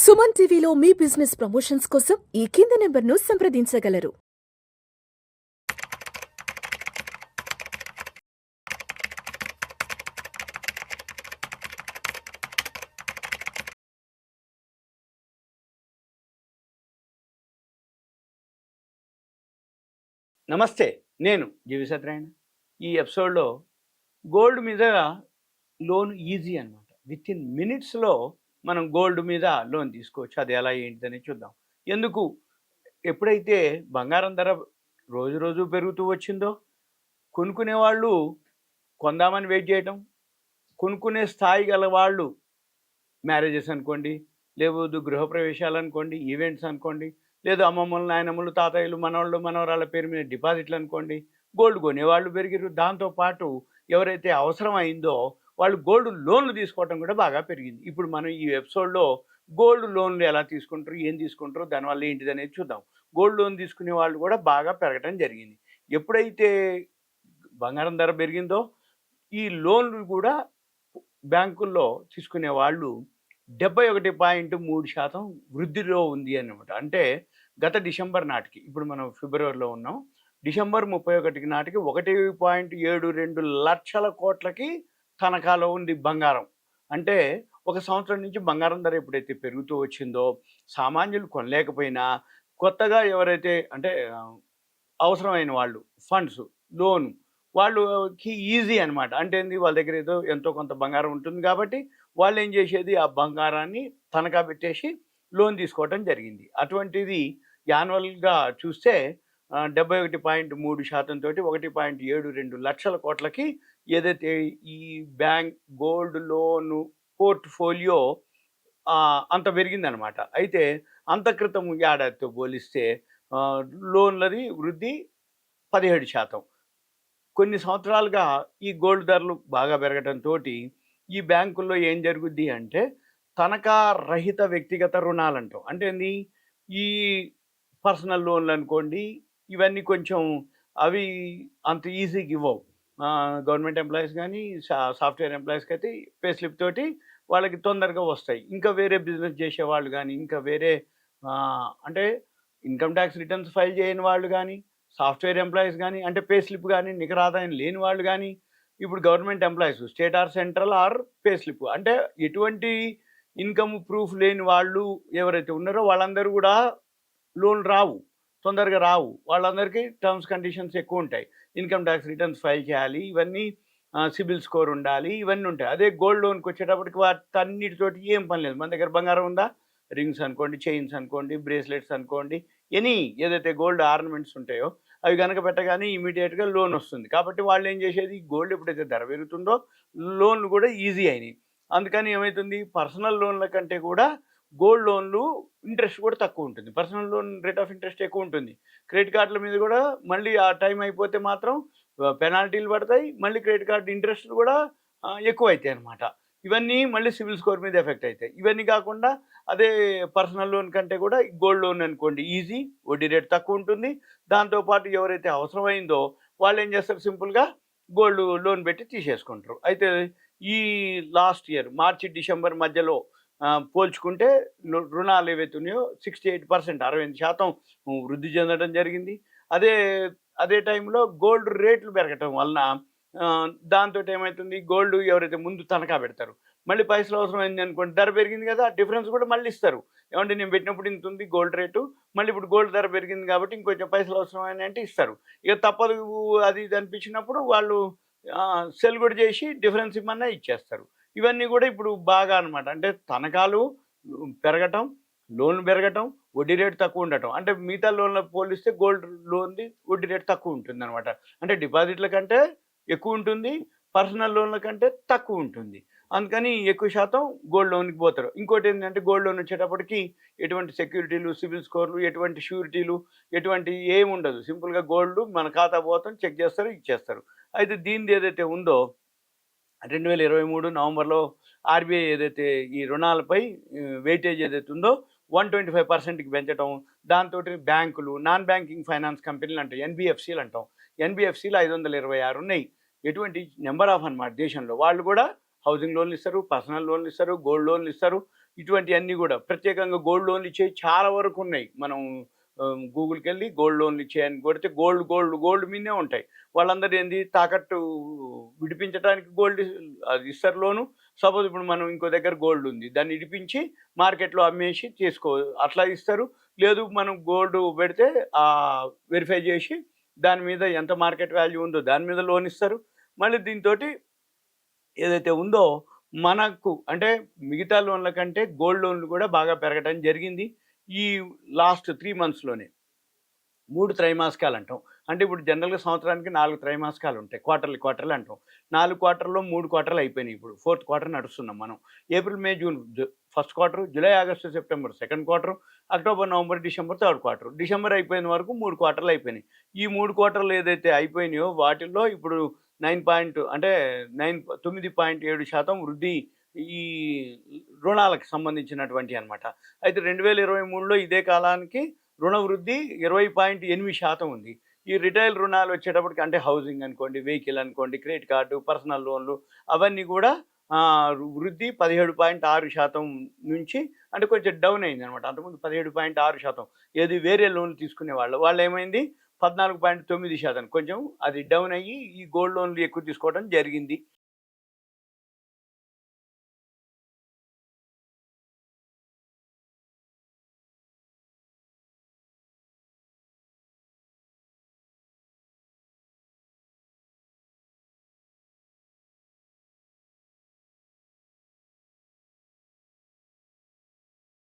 సుమన్ టీవీలో మీ business promotions కోసం ఈ కింది నెంబర్ను సంప్రదించగలరు. నమస్తే, నేను జీవి సత్యనారాయణ. ఈ ఎపిసోడ్లో గోల్డ్ మీద లోన్ ఈజీ అనమాట. విత్ ఇన్ మినిట్స్లో మనం గోల్డ్ మీద లోన్ తీసుకోవచ్చు. అది ఎలా ఏంటిదని చూద్దాం. ఎందుకు? ఎప్పుడైతే బంగారం ధర రోజు రోజు పెరుగుతూ వచ్చిందో, కొనుక్కునే వాళ్ళు కొందామని వెయిట్ చేయటం, కొనుక్కునే స్థాయి గల వాళ్ళు మ్యారేజెస్ అనుకోండి, లేదు గృహప్రవేశాలు అనుకోండి, ఈవెంట్స్ అనుకోండి, లేదు అమ్మమ్మలు, నాయనమ్మలు, తాతయ్యలు, మనవాళ్ళు, మనవరాళ్ళ పేరు మీద డిపాజిట్లు అనుకోండి, గోల్డ్ కొనేవాళ్ళు పెరిగారు. దాంతోపాటు ఎవరైతే అవసరం అయిందో వాళ్ళు గోల్డ్ లోన్లు తీసుకోవడం కూడా బాగా పెరిగింది. ఇప్పుడు మనం ఈ ఎపిసోడ్లో గోల్డ్ లోన్లు ఎలా తీసుకుంటారు, ఏం తీసుకుంటారు, దానివల్ల ఏంటిది అనేది చూద్దాం. గోల్డ్ లోన్ తీసుకునే వాళ్ళు కూడా బాగా పెరగటం జరిగింది. ఎప్పుడైతే బంగారం ధర పెరిగిందో ఈ లోన్లు కూడా బ్యాంకుల్లో తీసుకునే వాళ్ళు 71.3% వృద్ధిలో ఉంది అన్నమాట. అంటే గత డిసెంబర్ నాటికి, ఇప్పుడు మనం ఫిబ్రవరిలో ఉన్నాం, డిసెంబర్ 31 నాటికి 1.72 లక్షల కోట్లకి తనఖాలో ఉంది బంగారం. అంటే ఒక సంవత్సరం నుంచి బంగారం ధర ఎప్పుడైతే పెరుగుతూ వచ్చిందో, సామాన్యులు కొనలేకపోయినా కొత్తగా ఎవరైతే అంటే అవసరమైన వాళ్ళు ఫండ్స్, లోను, వాళ్ళకి ఈజీ అనమాట. అంటే ఏంది, వాళ్ళ దగ్గర ఏదో ఎంతో కొంత బంగారం ఉంటుంది కాబట్టి వాళ్ళు ఏం చేసేది, ఆ బంగారాన్ని తనఖా పెట్టేసి లోన్ తీసుకోవటం జరిగింది. అటువంటిది యాన్యువల్గా చూస్తే 71.3% తోటి 1.72 లక్షల కోట్లకి ఏదైతే ఈ బ్యాంక్ గోల్డ్ లోను పోర్ట్ఫోలియో అంత పెరిగిందనమాట. అయితే అంత క్రితం ఏడాదితో పోలిస్తే లోన్లది వృద్ధి 17%. కొన్ని సంవత్సరాలుగా ఈ గోల్డ్ ధరలు బాగా పెరగడంతో ఈ బ్యాంకుల్లో ఏం జరుగుద్ది అంటే తనఖా రహిత వ్యక్తిగత రుణాలు అంటాం. అంటే ఏంది, ఈ పర్సనల్ లోన్లు అనుకోండి, ఇవన్నీ కొంచెం అవి అంత ఈజీగా ఇవ్వవు. గవర్నమెంట్ ఎంప్లాయీస్ కానీ సాఫ్ట్వేర్ ఎంప్లాయీస్కి అయితే పే స్లిప్ తోటి వాళ్ళకి తొందరగా వస్తాయి. ఇంకా వేరే బిజినెస్ చేసేవాళ్ళు కానీ, ఇంకా వేరే అంటే ఇన్కమ్ ట్యాక్స్ రిటర్న్స్ ఫైల్ చేయని వాళ్ళు కానీ, సాఫ్ట్వేర్ ఎంప్లాయీస్ కానీ, అంటే పే స్లిప్ కానీ నికర ఆదాయం లేని వాళ్ళు కానీ, ఇప్పుడు government employees state or central or pay slip, అంటే ఎటువంటి ఇన్కమ్ ప్రూఫ్ లేని వాళ్ళు ఎవరైతే ఉన్నారో వాళ్ళందరూ కూడా లోన్ రావు, తొందరగా రావు. వాళ్ళందరికీ టర్మ్స్ కండిషన్స్ ఎక్కువ ఉంటాయి. ఇన్కమ్ ట్యాక్స్ రిటర్న్స్ ఫైల్ చేయాలి, ఇవన్నీ సిబిల్ స్కోర్ ఉండాలి, ఇవన్నీ ఉంటాయి. అదే గోల్డ్ లోన్కి వచ్చేటప్పటికి వాటన్నిటితోటి ఏం పని లేదు. మన దగ్గర బంగారం ఉందా, రింగ్స్ అనుకోండి, చైన్స్ అనుకోండి, బ్రేస్లెట్స్ అనుకోండి, ఎనీ ఏదైతే గోల్డ్ ఆర్నమెంట్స్ ఉంటాయో అవి కనుక పెట్టగానే ఇమీడియట్గా లోన్ వస్తుంది. కాబట్టి వాళ్ళు ఏం చేసేది, గోల్డ్ ఎప్పుడైతే ధర పెరుగుతుందో లోన్లు కూడా ఈజీ అయినాయి. అందుకని ఏమవుతుంది, పర్సనల్ లోన్ల కంటే కూడా గోల్డ్ లోన్లు ఇంట్రెస్ట్ కూడా తక్కువ ఉంటుంది. Personal loan rate of interest ఎక్కువ ఉంటుంది. క్రెడిట్ కార్డుల మీద కూడా మళ్ళీ ఆ టైం అయిపోతే మాత్రం పెనాల్టీలు పడతాయి. మళ్ళీ క్రెడిట్ కార్డు ఇంట్రెస్ట్లు కూడా ఎక్కువ అవుతాయి అన్నమాట. ఇవన్నీ మళ్ళీ సివిల్ స్కోర్ మీద ఎఫెక్ట్ అవుతాయి. ఇవన్నీ కాకుండా అదే పర్సనల్ లోన్ కంటే కూడా గోల్డ్ లోన్ అనుకోండి ఈజీ, వడ్డీ రేట్ తక్కువ ఉంటుంది. దాంతోపాటు ఎవరైతే అవసరమైందో వాళ్ళు ఏం చేస్తారు, సింపుల్గా గోల్డ్ లోన్ పెట్టి తీసేసుకుంటారు. అయితే ఈ లాస్ట్ ఇయర్ మార్చి డిసెంబర్ మధ్యలో పోల్చుకుంటే రుణాలు ఏవైతే ఉన్నాయో 68%, 68% వృద్ధి చెందడం జరిగింది. అదే అదే టైంలో గోల్డ్ రేట్లు పెరగటం వలన దాంతో ఏమవుతుంది, గోల్డ్ ఎవరైతే ముందు తనఖా పెడతారు, మళ్ళీ పైసలు అవసరమైంది అనుకోండి, ధర పెరిగింది కదా, డిఫరెన్స్ కూడా మళ్ళీ ఇస్తారు. ఏమంటే నేను పెట్టినప్పుడు ఇంత ఉంది గోల్డ్ రేటు, మళ్ళీ ఇప్పుడు గోల్డ్ ధర పెరిగింది కాబట్టి ఇంకొంచెం పైసలు అవసరమైంది అంటే ఇస్తారు. ఇక తప్పదు అది ఇది అనిపించినప్పుడు వాళ్ళు సెల్ కూడా చేసి డిఫరెన్స్ ఇమ్మన్నా ఇచ్చేస్తారు. ఇవన్నీ కూడా ఇప్పుడు బాగా అనమాట. అంటే తనఖాలు పెరగటం, లోన్లు పెరగటం, వడ్డీ రేటు తక్కువ ఉండటం. అంటే మిగతా లోన్లకు పోలిస్తే గోల్డ్ లోన్ది వడ్డీ రేటు తక్కువ ఉంటుంది అనమాట. అంటే డిపాజిట్ల కంటే ఎక్కువ ఉంటుంది, పర్సనల్ లోన్ల కంటే తక్కువ ఉంటుంది. అందుకని ఎక్కువ శాతం గోల్డ్ లోన్కి పోతారు. ఇంకోటి ఏంటంటే గోల్డ్ లోన్ వచ్చేటప్పటికి ఎటువంటి సెక్యూరిటీలు, సిబిల్ స్కోర్లు, ఎటువంటి షూరిటీలు, ఎటువంటి ఏమి ఉండదు. సింపుల్గా గోల్డ్ మన ఖాతా పోతాం, చెక్ చేస్తారు, ఇచ్చేస్తారు. అయితే దీనిది ఏదైతే ఉందో 2023 నవంబర్లో ఆర్బీఐ ఏదైతే ఈ రుణాలపై వెయిటేజ్ ఏదైతే ఉందో 125%కి పెంచడం, దాంతో బ్యాంకులు, నాన్ బ్యాంకింగ్ ఫైనాన్స్ కంపెనీలు అంటాం, ఎన్బిఎఫ్సీలు అంటాం, ఎన్బిఎఫ్సీలు 526 ఉన్నాయి. ఎటువంటి నెంబర్ ఆఫ్ అన్నమాట దేశంలో. వాళ్ళు కూడా హౌసింగ్ లోన్లు ఇస్తారు, పర్సనల్ లోన్లు ఇస్తారు, గోల్డ్ లోన్లు ఇస్తారు. ఇటువంటివన్నీ కూడా ప్రత్యేకంగా గోల్డ్ లోన్లు ఇచ్చేవి చాలా వరకు ఉన్నాయి. మనం గూగుల్కి వెళ్ళి గోల్డ్ లోన్లు ఇచ్చేయని కొడితే గోల్డ్ గోల్డ్ గోల్డ్ మీదే ఉంటాయి. వాళ్ళందరూ ఏంది తాకట్టు విడిపించడానికి గోల్డ్ అది ఇస్తారు లోను. సపోజ్ ఇప్పుడు మనం ఇంకో దగ్గర గోల్డ్ ఉంది, దాన్ని ఇడిపించి మార్కెట్లో అమ్మేసి చేసుకో అట్లా ఇస్తారు. లేదు మనం గోల్డ్ పెడితే వెరిఫై చేసి దాని మీద ఎంత మార్కెట్ వాల్యూ ఉందో దాని మీద లోన్ ఇస్తారు. మళ్ళీ దీంతోటి ఏదైతే ఉందో మనకు అంటే మిగతా లోన్ల కంటే గోల్డ్ లోన్లు కూడా బాగా పెరగటం జరిగింది ఈ లాస్ట్ 3 మంత్స్‌లోనే. 3 త్రైమాసికాలు అంటాం. అంటే ఇప్పుడు జనరల్‌గా సంవత్సరానికి 4 త్రైమాసికాలు ఉంటాయి. క్వార్టర్లీ అంటాం. 4 క్వార్టర్‌లో 3 క్వార్టర్‌లు అయిపోయినాయి ఇప్పుడు. ఫోర్త్ క్వార్టర్ నడుస్తున్నాం మనం. April, May, June first quarter, July, August, September second quarter, October, November, December third quarter. December అయిపోయిన వరకు 3 క్వార్టర్‌లు అయిపోయినాయి. ఈ 3 క్వార్టర్‌లు ఏదైతే అయిపోయినాయో వాటిల్లో ఇప్పుడు 9.7% వృద్ధి ఈ రుణాలకు సంబంధించినటువంటివి అన్నమాట. అయితే 2023లో ఇదే కాలానికి రుణ వృద్ధి 20.8% ఉంది. ఈ రిటైల్ రుణాలు వచ్చేటప్పటికి అంటే హౌసింగ్ అనుకోండి, వెహికల్ అనుకోండి, క్రెడిట్ కార్డు, పర్సనల్ లోన్లు అవన్నీ కూడా వృద్ధి 17.6% నుంచి అంటే కొంచెం డౌన్ అయిందనమాట. అంతకుముందు 17.6% ఏది వేరే లోన్లు తీసుకునేవాళ్ళు. వాళ్ళేమైంది 14.9% కొంచెం అది డౌన్ అయ్యి ఈ గోల్డ్ లోన్లు ఎక్కువ తీసుకోవడం జరిగింది.